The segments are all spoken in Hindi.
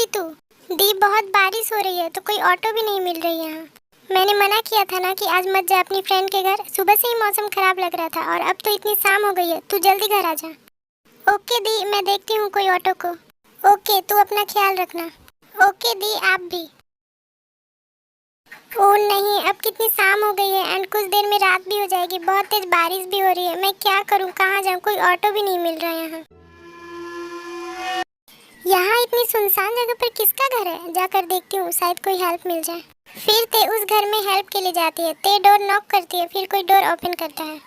तू? दी बहुत बारिश हो रही है तो कोई ऑटो भी नहीं मिल रही है यहाँ। मैंने मना किया था ना कि आज मत जा अपनी फ्रेंड के घर। सुबह से ही मौसम खराब लग रहा था और अब तो इतनी शाम हो गई है, तू जल्दी घर आ जा। ओके दी, मैं देखती हूँ कोई ऑटो को। ओके, तू अपना ख्याल रखना। ओके दी, आप भी। ओह नहीं, अब कितनी शाम हो गई है एंड कुछ देर में रात भी हो जाएगी। बहुत तेज बारिश भी हो रही है। मैं क्या करूँ, कहाँ जाऊँ? कोई ऑटो भी नहीं मिल रहा है यहाँ। यहाँ इतनी सुनसान जगह पर किसका घर है? जाकर देखती हूँ, शायद कोई हेल्प मिल जाए। फिर ते उस घर में हेल्प के लिए जाती है। ते डोर नॉक करती है, फिर कोई डोर ओपन करता है।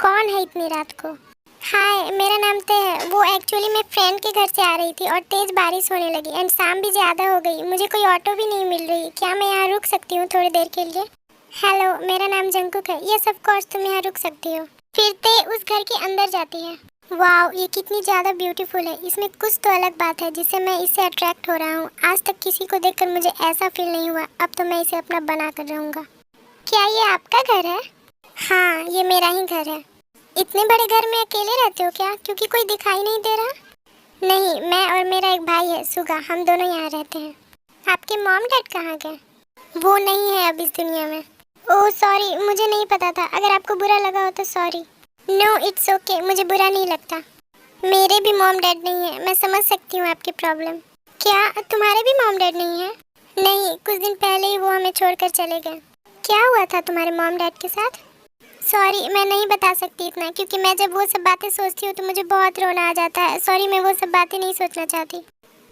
कौन है इतनी रात को? हाय, मेरा नाम ते है। वो एक्चुअली मैं फ्रेंड के घर से आ रही थी और तेज बारिश होने लगी एंड शाम भी ज्यादा हो गई। मुझे कोई ऑटो भी नहीं मिल रही। क्या मैं यहाँ रुक सकती हूँ थोड़ी देर के लिए? हेलो, मेरा नाम जंकुक है। यस ऑफ कोर्स, तुम यहाँ रुक सकती हो। फिर ते उस घर के अंदर जाती है। वाओ, ये कितनी ज़्यादा ब्यूटीफुल है। इसमें कुछ तो अलग बात है जिससे मैं इससे अट्रैक्ट हो रहा हूँ। आज तक किसी को देखकर मुझे ऐसा फील नहीं हुआ। अब तो मैं इसे अपना बना कर रहूँगा। क्या ये आपका घर है? हाँ, ये मेरा ही घर है। इतने बड़े घर में अकेले रहते हो क्या? क्योंकि कोई दिखाई नहीं दे रहा। नहीं, मैं और मेरा एक भाई है सुगा, हम दोनों यहाँ रहते हैं। आपके मॉम डैड कहाँ गए? वो नहीं है अब इस दुनिया में। ओह सॉरी, मुझे नहीं पता था। अगर आपको बुरा लगा हो तो सॉरी। नो इट्स ओके, मुझे बुरा नहीं लगता। मेरे भी मॉम डैड नहीं है। मैं समझ सकती हूँ आपकी प्रॉब्लम। क्या तुम्हारे भी मॉम डैड नहीं है? नहीं, कुछ दिन पहले ही वो हमें छोड़कर चले गए। क्या हुआ था तुम्हारे मॉम डैड के साथ? सॉरी, मैं नहीं बता सकती इतना, क्योंकि मैं जब वो सब बातें सोचती हूँ तो मुझे बहुत रोना आ जाता है। सॉरी, मैं वो सब बातें नहीं सोचना चाहती।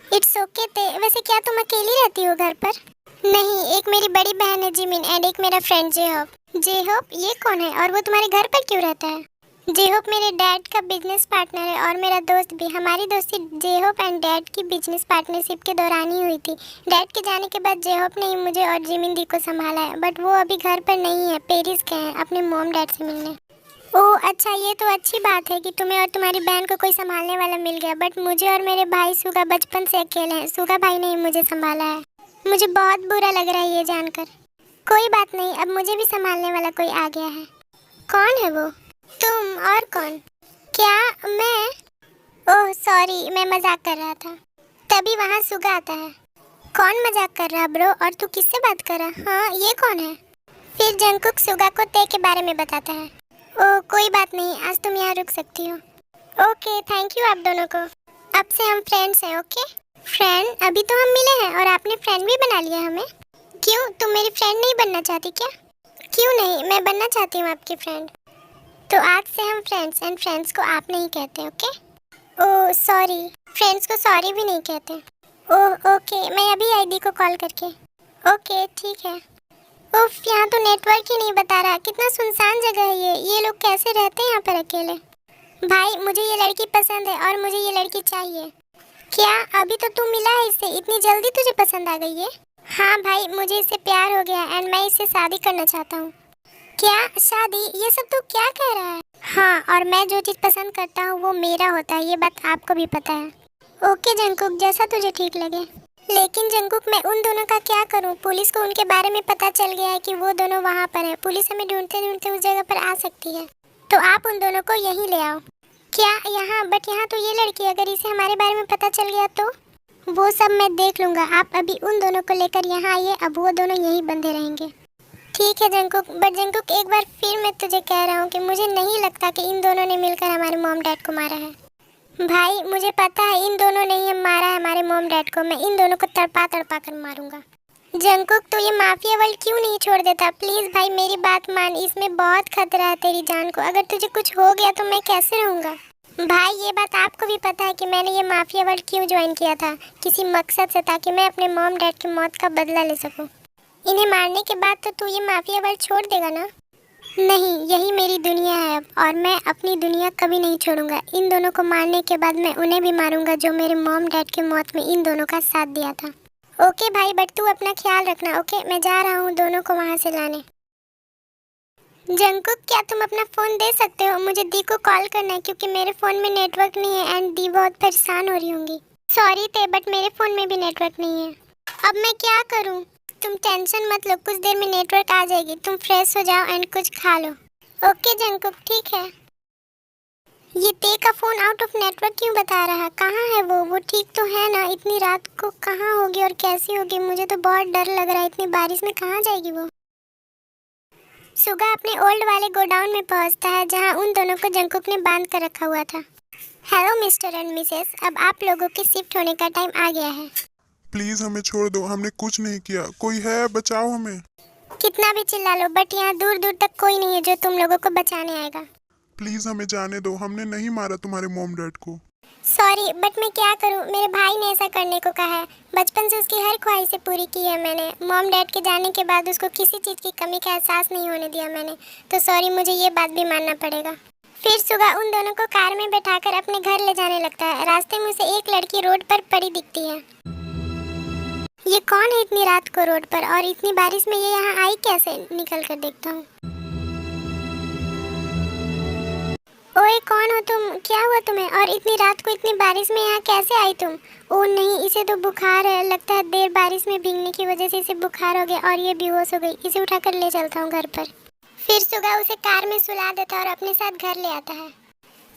इट्स ओके ते। वैसे क्या तुम अकेली रहती हो घर पर? नहीं, एक मेरी बड़ी बहन है जिमिन एंड एक मेरा फ्रेंड जेहोप। जेहोप, ये कौन है और वो तुम्हारे घर पर क्यों रहता है? जेहोप मेरे डैड का बिजनेस पार्टनर है और मेरा दोस्त भी। हमारी दोस्ती जेहोप एंड डैड की बिजनेस पार्टनरशिप के दौरान ही हुई थी। डैड के जाने के बाद जेहोप ने ही मुझे और जिमिन दी को संभाला है, बट वो अभी घर पर नहीं है, पेरिस गए हैं अपने मॉम डैड से मिलने। ओह अच्छा, ये तो अच्छी बात है कि तुम्हें और तुम्हारी बहन को कोई संभालने वाला मिल गया, बट मुझे और मेरे भाई सुगा बचपन से अकेले हैं। सुगा भाई ने ही मुझे संभाला है। मुझे बहुत बुरा लग रहा है ये जानकर। कोई बात नहीं, अब मुझे भी संभालने वाला कोई आ गया है। कौन है वो? तुम और कौन? क्या मैं? ओह सॉरी, मैं मजाक कर रहा था। तभी वहाँ सुगा आता है। कौन मजाक कर रहा ब्रो? और तू किससे बात कर रहा? हाँ, ये कौन है? फिर जंकुक सुगा को ते के बारे में बताता है। ओह कोई बात नहीं, आज तुम यहाँ रुक सकती हो। ओके, थैंक यू आप दोनों को। अब से हम फ्रेंड्स हैं, ओके? फ्रेंड? अभी तो हम मिले हैं और आपने फ्रेंड भी बना लिया हमें। क्यों, तुम मेरी फ्रेंड नहीं बनना चाहती क्या? क्यों नहीं, मैं बनना चाहती हूँ आपकी फ्रेंड। तो आज से हम फ्रेंड्स एंड फ्रेंड्स को आप नहीं कहते, ओके? ओह सॉरी, फ्रेंड्स को सॉरी भी नहीं कहते। ओह ओके, मैं अभी आईडी को कॉल करके। ओके ठीक है। उफ, यहाँ तो नेटवर्क ही नहीं बता रहा। कितना सुनसान जगह है ये लोग कैसे रहते हैं यहाँ पर अकेले? भाई, मुझे ये लड़की पसंद है और मुझे ये लड़की चाहिए। क्या अभी तो तू मिला है इससे, इतनी जल्दी तुझे पसंद आ गई है? हाँ भाई, मुझे इससे प्यार हो गया एंड मैं इससे शादी करना चाहता हूँ। क्या शादी? ये सब तो क्या कह रहा है? हाँ, और मैं जो चीज़ पसंद करता हूँ वो मेरा होता है, ये बात आपको भी पता है। ओके जंकुक, जैसा तुझे ठीक लगे। लेकिन जंकुक, मैं उन दोनों का क्या करूं? पुलिस को उनके बारे में पता चल गया है कि वो दोनों वहां पर हैं। पुलिस हमें ढूंढते ढूंढते उस जगह पर आ सकती है। तो आप उन दोनों को यहीं ले आओ। क्या यहाँ? बट यहाँ तो ये लड़की, अगर इसे हमारे बारे में पता चल गया तो? वो सब मैं देख लूंगा। आप अभी उन दोनों को लेकर यहाँ आइए, अब वो दोनों यहीं बंधे रहेंगे। ठीक है जंकुक, बट जंकुक एक बार फिर मैं तुझे कह रहा हूँ कि मुझे नहीं लगता कि इन दोनों ने मिलकर हमारे मॉम डैड को मारा है। भाई, मुझे पता है इन दोनों ने ही मारा है हमारे मॉम डैड को। मैं इन दोनों को तड़पा तड़पा कर मारूंगा। जंकुक, तो ये माफिया वर्ल्ड क्यों नहीं छोड़ देता? प्लीज भाई, मेरी बात मान, इसमें बहुत खतरा है तेरी जान को। अगर तुझे कुछ हो गया तो मैं कैसे रहूंगा? भाई, ये बात आपको भी पता है कि मैंने ये माफिया वर्ल्ड क्यों ज्वाइन किया था, किसी मकसद से, ताकि मैं अपने मॉम डैड की मौत का बदला ले सकूं। इन्हें मारने के बाद तो तू ये माफिया वर्ल्ड छोड़ देगा ना? नहीं, यही मेरी दुनिया है अब, और मैं अपनी दुनिया कभी नहीं छोड़ूंगा। इन दोनों को मारने के बाद मैं उन्हें भी मारूंगा जो मेरे मॉम डैड की मौत में इन दोनों का साथ दिया था। ओके भाई, बट तू अपना ख्याल रखना, ओके? मैं जा रहा हूँ दोनों को वहाँ से लाने। जंकुक, क्या तुम अपना फ़ोन दे सकते हो? मुझे दी को कॉल करना है क्योंकि मेरे फ़ोन में नेटवर्क नहीं है एंड दी बहुत परेशान हो रही होंगी। सॉरी ते, बट मेरे फ़ोन में भी नेटवर्क नहीं है। अब मैं क्या करूँ? तुम टेंशन मत लो, कुछ देर में नेटवर्क आ जाएगी। तुम फ्रेश हो जाओ एंड कुछ खा लो। ओके जंकुक, ठीक है। ये ते का फोन आउट ऑफ नेटवर्क क्यों बता रहा? कहाँ है वो ठीक तो है ना? इतनी रात को कहाँ होगी और कैसी होगी? मुझे तो बहुत डर लग रहा है, इतनी बारिश में कहाँ जाएगी वो? सुगा अपने ओल्ड वाले गोडाउन में पहुंचता है जहां उन दोनों को जंकुक ने बांध कर रखा हुआ था। हेलो मिस्टर एंड मिसेस, अब आप लोगों के शिफ्ट होने का टाइम आ गया है। प्लीज हमें छोड़ दो, हमने कुछ नहीं किया। कोई है? बचाओ हमें। कितना भी चिल्ला लो बट यहाँ दूर दूर तक कोई नहीं है जो तुम लोगों को बचाने आएगा। प्लीज हमें जाने दो, हमने नहीं मारा तुम्हारे मॉम डैड को। सॉरी बट मैं क्या करूँ, मेरे भाई ने ऐसा करने को कहा है। बचपन से उसकी हर ख्वाहिशें पूरी की है मैंने। मॉम डैड के जाने के बाद उसको किसी चीज़ की कमी का एहसास नहीं होने दिया मैंने। तो सॉरी, मुझे ये बात भी मानना पड़ेगा। फिर सुगा उन दोनों को कार में बैठाकर अपने घर ले जाने लगता है। रास्ते में उसे एक लड़की रोड पर पड़ी दिखती है। ये कौन है इतनी रात को रोड पर, और इतनी बारिश में ये यहाँ आई कैसे? निकल कर देखता हूँ। ओए कौन हो तुम? क्या हुआ तुम्हें? और इतनी रात को इतनी बारिश में यहाँ कैसे आई तुम? ओह नहीं, इसे तो बुखार है। लगता है देर बारिश में भीगने की वजह से इसे बुखार हो गया और ये बेहोश हो गई। इसे उठाकर ले चलता हूँ घर पर। फिर सुगा उसे कार में सुला देता है और अपने साथ घर ले आता है।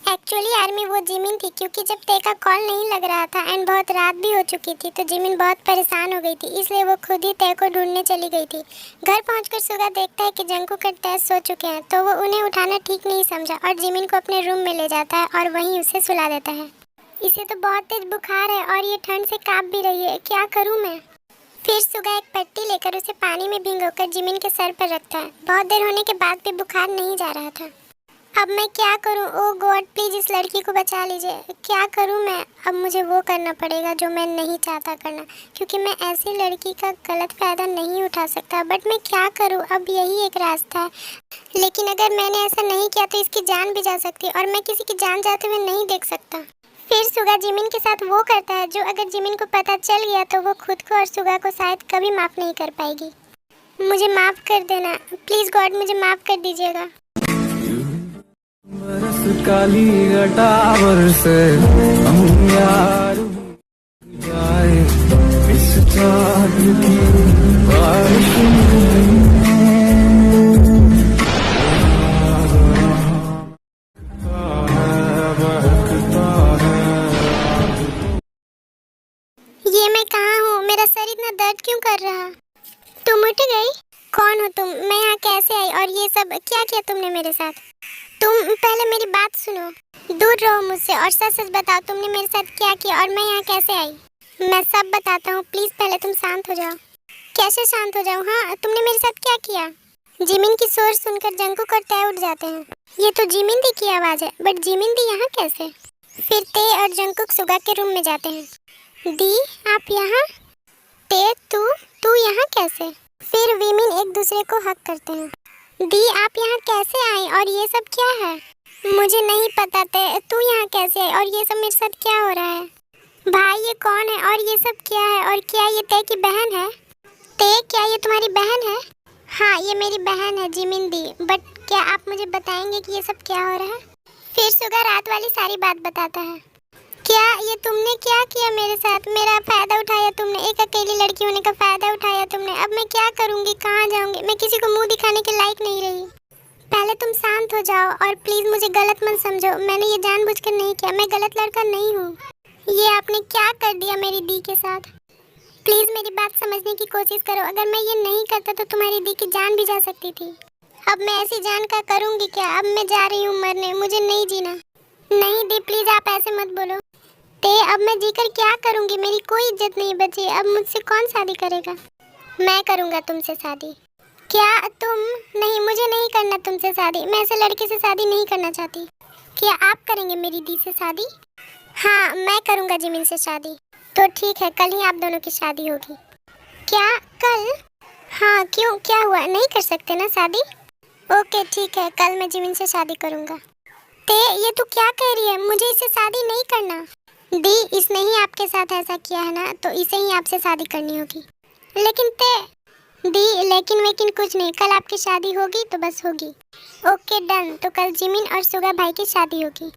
एक्चुअली आर्मी वो जिमिन थी, क्योंकि जब ते का कॉल नहीं लग रहा था एंड बहुत रात भी हो चुकी थी तो जिमिन बहुत परेशान हो गई थी, इसलिए वो खुद ही ते को ढूंढने चली गई थी। घर पहुंचकर सुगा देखता है कि जंकुक और ते सो चुके हैं, तो वो उन्हें उठाना ठीक नहीं समझा और जिमिन को अपने रूम में ले जाता है और वहीं उसे सुला देता है। इसे तो बहुत तेज बुखार है और ये ठंड से कांप भी रही है, क्या करूँ मैं? फिर सुगा एक पट्टी लेकर उसे पानी में भिगोकर जिमिन के सर पर रखता है। बहुत देर होने के बाद भी बुखार नहीं जा रहा था। अब मैं क्या करूं? ओ गॉड प्लीज इस लड़की को बचा लीजिए। क्या करूं मैं? अब मुझे वो करना पड़ेगा जो मैं नहीं चाहता करना, क्योंकि मैं ऐसी लड़की का गलत फायदा नहीं उठा सकता। बट मैं क्या करूं? अब यही एक रास्ता है, लेकिन अगर मैंने ऐसा नहीं किया तो इसकी जान भी जा सकती है और मैं किसी की जान जाते हुए नहीं देख सकता। फिर सुगा जिमिन के साथ वो करता है जो अगर जिमिन को पता चल गया तो वो खुद को और सुगा को शायद कभी माफ़ नहीं कर पाएगी। मुझे माफ़ कर देना प्लीज़ गॉड, मुझे माफ़ कर दीजिएगा। बरस काली घटावर से हम यार जाए इस चाँद की बारिश ये मैं कहाँ हूँ? मेरा सर इतना दर्द क्यों कर रहा? तुम उठ गई? कौन हो तुम? मैं यहाँ कैसे आई? और ये सब क्या किया तुमने मेरे साथ? तुम पहले मेरी बात सुनो। दूर रहो मुझसे और सच सच बताओ तुमने मेरे साथ क्या किया और मैं यहाँ कैसे आई? मैं सब बताता हूँ, प्लीज पहले तुम शांत हो जाओ। कैसे शांत हो जाऊँ? हाँ, तुमने मेरे साथ क्या किया? जिमिन की शोर सुनकर जंकुक और ते उठ जाते हैं। ये तो जिमिन दी की आवाज है, बट जिमिन दी यहाँ कैसे? फिर ते और जंकुक सुगा के रूम में जाते हैं। दी आप यहाँ? ते तू यहाँ कैसे? फिर विमिन एक दूसरे को हक करते हैं। दी आप यहाँ कैसे आई और ये सब क्या है? मुझे नहीं पता ते, तू यहाँ कैसे आई और ये सब मेरे साथ क्या हो रहा है? भाई ये कौन है और ये सब क्या है? और क्या ये ते की बहन है? ते क्या ये तुम्हारी बहन है? हाँ ये मेरी बहन है जिमिन दी, बट क्या आप मुझे बताएंगे कि ये सब क्या हो रहा है? फिर सुगा रात वाली सारी बात बताता है। क्या ये तुमने क्या किया मेरे साथ? मेरा फायदा उठाया तुमने, एक अकेली लड़की होने का फायदा उठाया तुमने। अब मैं क्या करूँगी, कहाँ जाऊँगी? मैं किसी को मुंह दिखाने के लायक नहीं रही। पहले तुम शांत हो जाओ और प्लीज मुझे गलत मत समझो। मैंने ये जानबूझकर नहीं किया, मैं गलत लड़का नहीं हूँ। ये आपने क्या कर दिया मेरी दी के साथ? प्लीज मेरी बात समझने की कोशिश करो। अगर मैं ये नहीं करता तो तुम्हारी दी की जान भी जा सकती थी। अब मैं ऐसी जान का करूँगी क्या? अब मैं जा रही हूँ मरने, मुझे नहीं जीना। नहीं दी प्लीज आप ऐसे मत बोलो। ते अब मैं जीकर क्या करूँगी? मेरी कोई इज्जत नहीं बची। अब मुझसे कौन शादी करेगा? मैं करूँगा तुमसे शादी। क्या तुम? नहीं, मुझे नहीं करना तुमसे शादी। मैं ऐसे लड़के से शादी नहीं करना चाहती। क्या आप करेंगे मेरी दी से शादी? हाँ मैं करूँगा जिमिन से शादी। तो ठीक है, कल ही आप दोनों की शादी होगी। क्या कल? हाँ क्यों, क्या हुआ? नहीं कर सकते ना शादी? ओके ठीक है, कल मैं जिमिन से शादी करूँगा। ते ये तू क्या कह रही है? मुझे इससे शादी नहीं करना। दी इसने ही आपके साथ ऐसा किया है ना, तो इसे ही आपसे शादी करनी होगी। लेकिन ते दी लेकिन कुछ नहीं, कल आपकी शादी होगी तो बस होगी। ओके डन, तो कल जिमिन और सुगा भाई की शादी होगी।